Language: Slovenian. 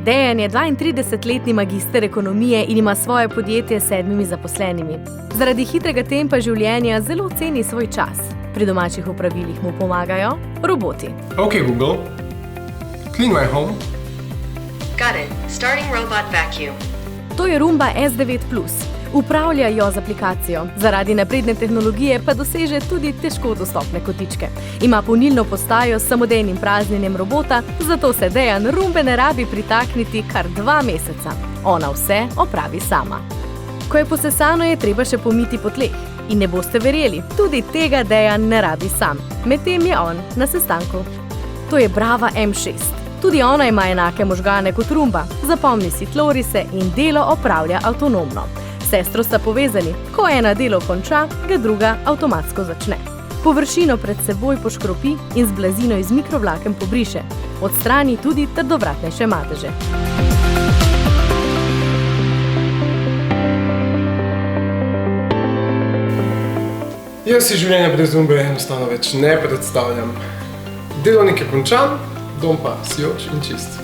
Dejan je 32-letni magister ekonomije in ima svoje podjetje s 7 zaposlenimi. Zaradi hitrega tempa življenja zelo ceni svoj čas. Pri domačih opravilih mu pomagajo roboti. Okay, Google. Clean my home. Got it. Starting robot vacuum. To je Roomba S9 Plus. Upravlja jo z aplikacijo, zaradi napredne tehnologije pa doseže tudi težko dostopne kotičke. Ima polnilno postajo s samodejnim praznjenjem robota, zato se Dejan Roombe ne rabi pritakniti kar 2 meseca. Ona vse opravi sama. Ko je posesano, je treba še pomiti po tleh. In ne boste verjeli, tudi tega Dejan ne rabi sam. Medtem je on na sestanku. To je Brava M6. Tudi ona ima enake možgane kot Roomba. Zapomni si tlorise in delo opravlja avtonomno. Sestro sta povezani, ko ena delo konča, ga druga avtomatsko začne. Površino pred seboj poškropi in z blazino iz mikrovlaken pobriše. Odstrani tudi trdovratnejše madeže. Jaz si življenja brez Roombe enostavno več ne predstavljam. Delovnik je končan, dom pa sijoč in čist.